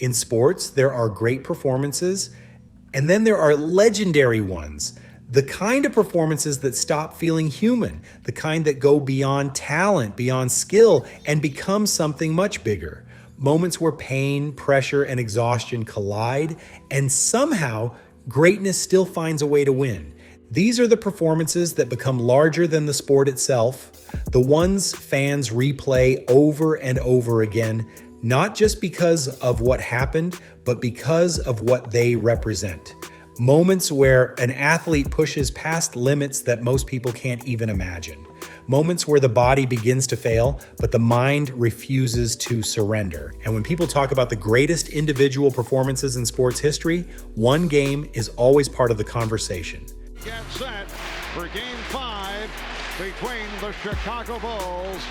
In sports, there are great performances, and then there are legendary ones. The kind of performances that stop feeling human, the kind that go beyond talent, beyond skill, and become something much bigger. Moments where pain, pressure, and exhaustion collide, and somehow greatness still finds a way to win. These are the performances that become larger than the sport itself, the ones fans replay over and over again, not just because of what happened, but because of what they represent. Moments where an athlete pushes past limits that most people can't even imagine. Moments where the body begins to fail, but the mind refuses to surrender. And when people talk about the greatest individual performances in sports history, one game is always part of the conversation. Get set for Game 5 between the Chicago Bulls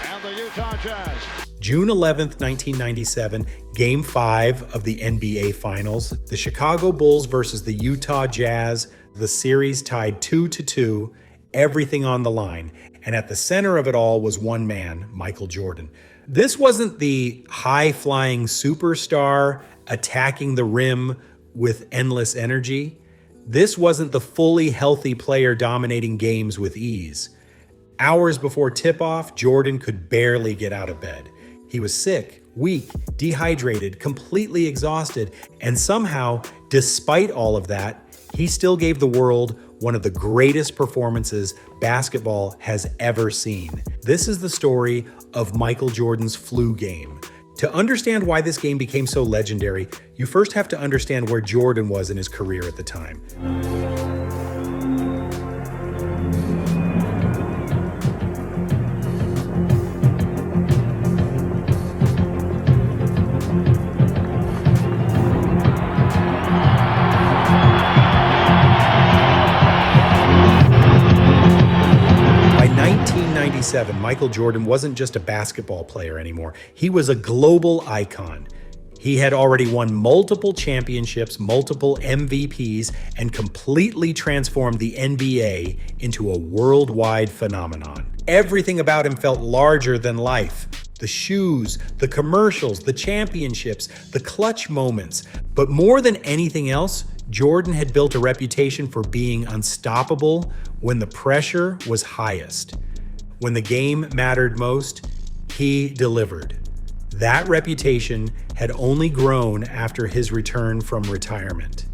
and the Utah Jazz. June 11th, 1997, Game 5 of the NBA Finals. The Chicago Bulls versus the Utah Jazz. The series tied 2-2, everything on the line. And at the center of it all was one man, Michael Jordan. This wasn't the high-flying superstar attacking the rim with endless energy. This wasn't the fully healthy player dominating games with ease. Hours before tip-off, Jordan could barely get out of bed. He was sick, weak, dehydrated, completely exhausted, and somehow, despite all of that, he still gave the world one of the greatest performances basketball has ever seen. This is the story of Michael Jordan's flu game. To understand why this game became so legendary, you first have to understand where Jordan was in his career at the time. By 1997, Michael Jordan wasn't just a basketball player anymore. He was a global icon. He had already won multiple championships, multiple MVPs, and completely transformed the NBA into a worldwide phenomenon. Everything about him felt larger than life. The shoes, the commercials, the championships, the clutch moments. But more than anything else, Jordan had built a reputation for being unstoppable when the pressure was highest. When the game mattered most, he delivered. That reputation had only grown after his return from retirement.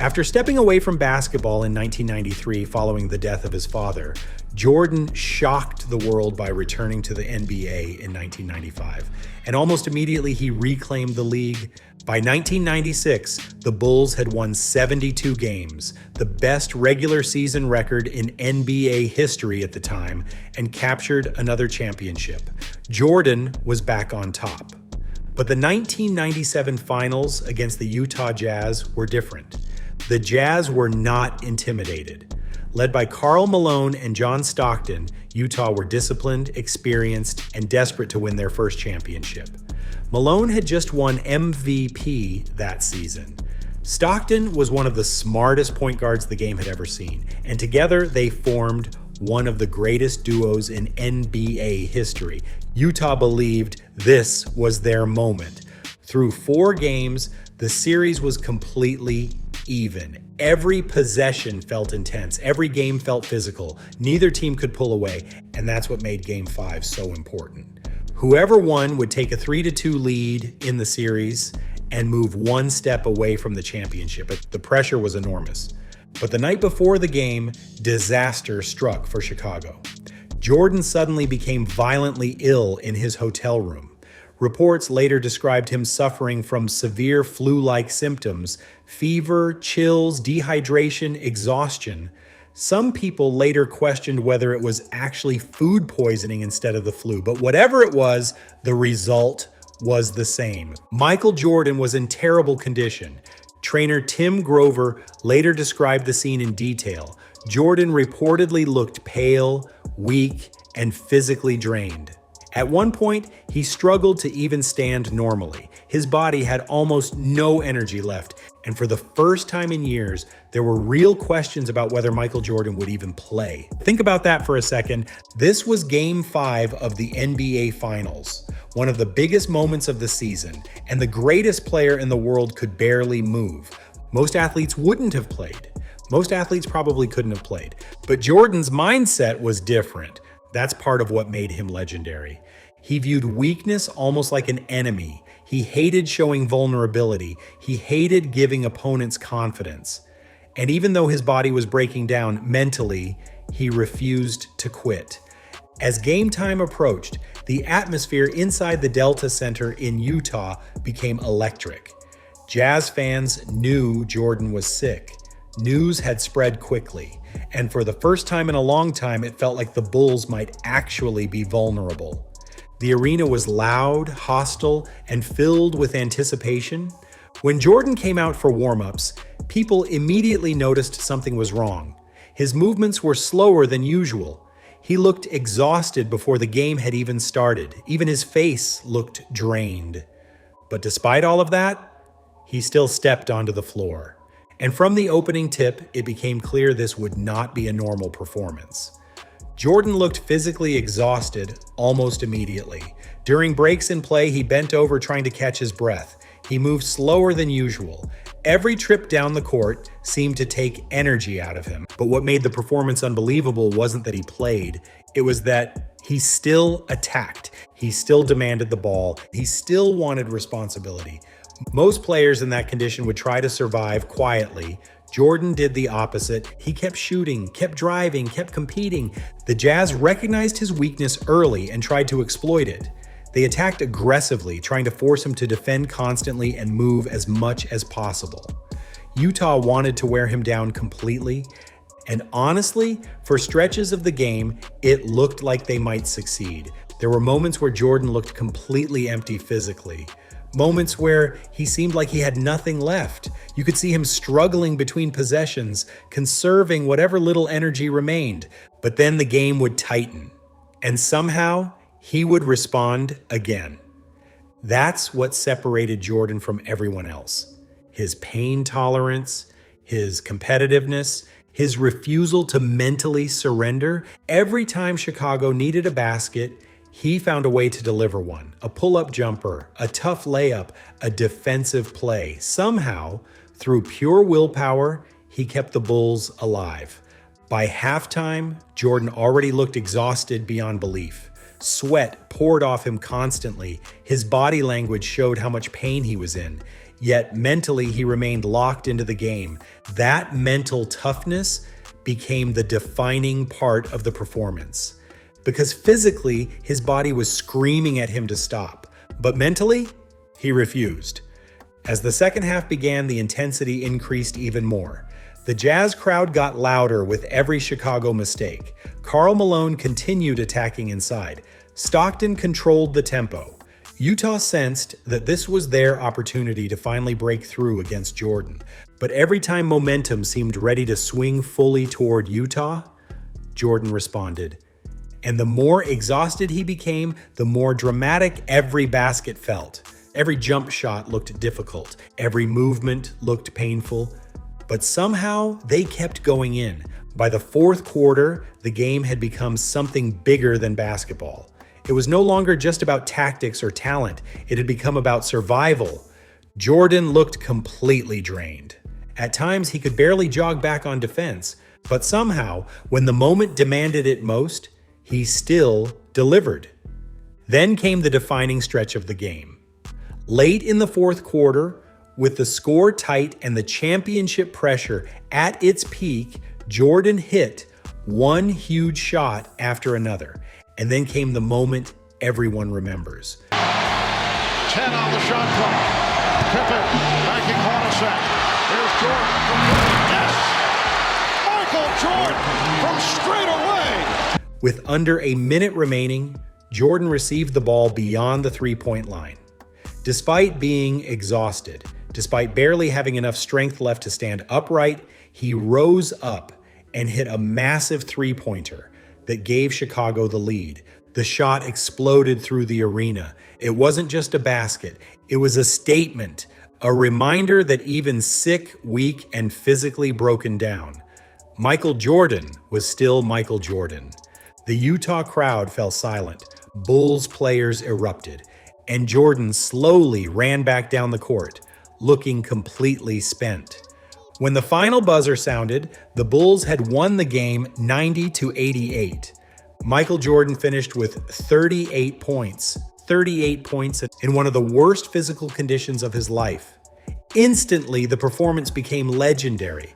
After stepping away from basketball in 1993 following the death of his father, Jordan shocked the world by returning to the NBA in 1995. And almost immediately he reclaimed the league. By 1996, the Bulls had won 72 games, the best regular season record in NBA history at the time, and captured another championship. Jordan was back on top. But the 1997 finals against the Utah Jazz were different. The Jazz were not intimidated. Led by Karl Malone and John Stockton, Utah were disciplined, experienced, and desperate to win their first championship. Malone had just won MVP that season. Stockton was one of the smartest point guards the game had ever seen, and together they formed one of the greatest duos in NBA history. Utah believed this was their moment. Through 4 games, the series was completely even. Every possession felt intense. Every game felt physical. Neither team could pull away, and that's what made Game 5 so important. Whoever won would take a 3-2 lead in the series and move one step away from the championship. The pressure was enormous. But the night before the game, disaster struck for Chicago. Jordan suddenly became violently ill in his hotel room. Reports later described him suffering from severe flu-like symptoms, fever, chills, dehydration, exhaustion. Some people later questioned whether it was actually food poisoning instead of the flu, but whatever it was, the result was the same. Michael Jordan was in terrible condition. Trainer Tim Grover later described the scene in detail. Jordan reportedly looked pale, weak, and physically drained. At one point, he struggled to even stand normally. His body had almost no energy left, And for the first time in years, there were real questions about whether Michael Jordan would even play. Think about that for a second. This was Game 5 of the NBA Finals, one of the biggest moments of the season, and the greatest player in the world could barely move. Most athletes wouldn't have played. Most athletes probably couldn't have played. But Jordan's mindset was different. That's part of what made him legendary. He viewed weakness almost like an enemy. He hated showing vulnerability. He hated giving opponents confidence. And even though his body was breaking down mentally, he refused to quit. As game time approached, the atmosphere inside the Delta Center in Utah became electric. Jazz fans knew Jordan was sick. News had spread quickly, and for the first time in a long time, it felt like the Bulls might actually be vulnerable. The arena was loud, hostile, and filled with anticipation. When Jordan came out for warm-ups, people immediately noticed something was wrong. His movements were slower than usual. He looked exhausted before the game had even started. Even his face looked drained. But despite all of that, he still stepped onto the floor. And from the opening tip, it became clear this would not be a normal performance. Jordan looked physically exhausted almost immediately. During breaks in play, he bent over trying to catch his breath. He moved slower than usual. Every trip down the court seemed to take energy out of him. But what made the performance unbelievable wasn't that he played. It was that he still attacked. He still demanded the ball. He still wanted responsibility. Most players in that condition would try to survive quietly. Jordan did the opposite. He kept shooting, kept driving, kept competing. The Jazz recognized his weakness early and tried to exploit it. They attacked aggressively, trying to force him to defend constantly and move as much as possible. Utah wanted to wear him down completely, and honestly, for stretches of the game, it looked like they might succeed. There were moments where Jordan looked completely empty physically. Moments where he seemed like he had nothing left. You could see him struggling between possessions, conserving whatever little energy remained. But then the game would tighten, and somehow he would respond again. That's what separated Jordan from everyone else. His pain tolerance, his competitiveness, his refusal to mentally surrender. Every time Chicago needed a basket, he found a way to deliver one. A pull-up jumper, a tough layup, a defensive play. Somehow, through pure willpower, he kept the Bulls alive. By halftime, Jordan already looked exhausted beyond belief. Sweat poured off him constantly. His body language showed how much pain he was in. Yet mentally, he remained locked into the game. That mental toughness became the defining part of the performance. Because physically, his body was screaming at him to stop. But mentally, he refused. As the second half began, the intensity increased even more. The Jazz crowd got louder with every Chicago mistake. Karl Malone continued attacking inside. Stockton controlled the tempo. Utah sensed that this was their opportunity to finally break through against Jordan. But every time momentum seemed ready to swing fully toward Utah, Jordan responded. And the more exhausted he became, the more dramatic every basket felt. Every jump shot looked difficult. Every movement looked painful. But somehow, they kept going in. By the fourth quarter, the game had become something bigger than basketball. It was no longer just about tactics or talent. It had become about survival. Jordan looked completely drained. At times, he could barely jog back on defense. But somehow, when the moment demanded it most, he still delivered. Then came the defining stretch of the game. Late in the fourth quarter, with the score tight and the championship pressure at its peak, Jordan hit one huge shot after another. And then came the moment everyone remembers. 10 on the shot clock. Pippen backing Hornacek. Here's Jordan. Yes! Michael Jordan from straight away. With under a minute remaining, Jordan received the ball beyond the three-point line. Despite being exhausted, despite barely having enough strength left to stand upright, he rose up and hit a massive three-pointer that gave Chicago the lead. The shot exploded through the arena. It wasn't just a basket. It was a statement, A reminder that even sick, weak, and physically broken down, Michael Jordan was still Michael Jordan. The Utah crowd fell silent, Bulls players erupted, and Jordan slowly ran back down the court, looking completely spent. When the final buzzer sounded, the Bulls had won the game 90-88. Michael Jordan finished with 38 points in one of the worst physical conditions of his life. Instantly, the performance became legendary,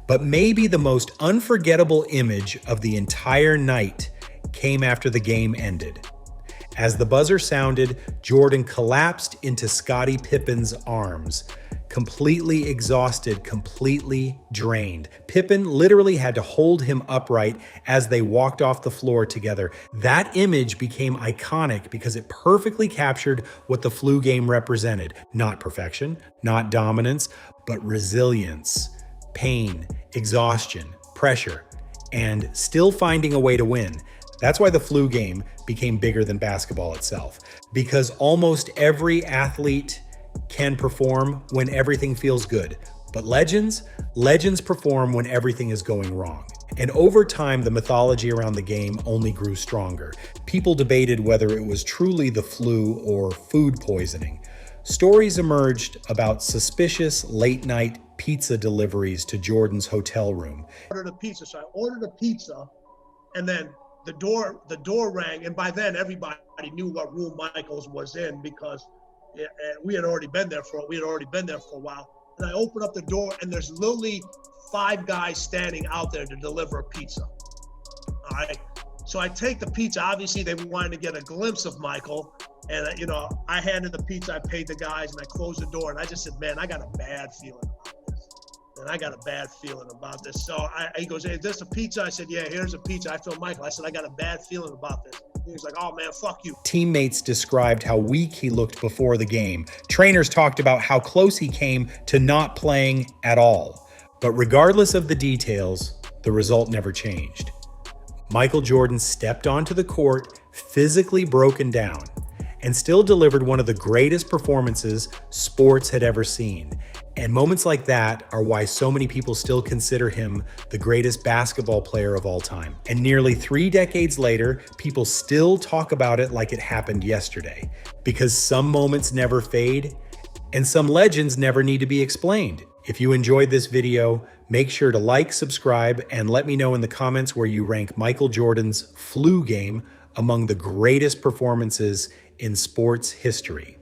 but maybe the most unforgettable image of the entire night came after the game ended. As the buzzer sounded, Jordan collapsed into Scottie Pippen's arms, completely exhausted, completely drained. Pippen literally had to hold him upright as they walked off the floor together. That image became iconic because it perfectly captured what the flu game represented. Not perfection, not dominance, but resilience, pain, exhaustion, pressure, and still finding a way to win. That's why the flu game became bigger than basketball itself, because almost every athlete can perform when everything feels good. But legends perform when everything is going wrong. And over time, the mythology around the game only grew stronger. People debated whether it was truly the flu or food poisoning. Stories emerged about suspicious late-night pizza deliveries to Jordan's hotel room. I ordered a pizza, and then the door rang, and by then everybody knew what room Michael's was in because we had already been there for a while. And I open up the door, and there's literally 5 guys standing out there to deliver a pizza. All right. So I take the pizza. Obviously, they wanted to get a glimpse of Michael. And, I handed the pizza, I paid the guys, and I closed the door. And I just said, man, I got a bad feeling about this. So he goes, hey, is this a pizza? I said, yeah, here's a pizza. I feel Michael. I said, I got a bad feeling about this. He was like, oh, man, fuck you. Teammates described how weak he looked before the game. Trainers talked about how close he came to not playing at all. But regardless of the details, the result never changed. Michael Jordan stepped onto the court, physically broken down, and still delivered one of the greatest performances sports had ever seen. And moments like that are why so many people still consider him the greatest basketball player of all time. And nearly 3 decades later, people still talk about it like it happened yesterday. Because some moments never fade, and some legends never need to be explained. If you enjoyed this video, make sure to like, subscribe, and let me know in the comments where you rank Michael Jordan's flu game among the greatest performances in sports history.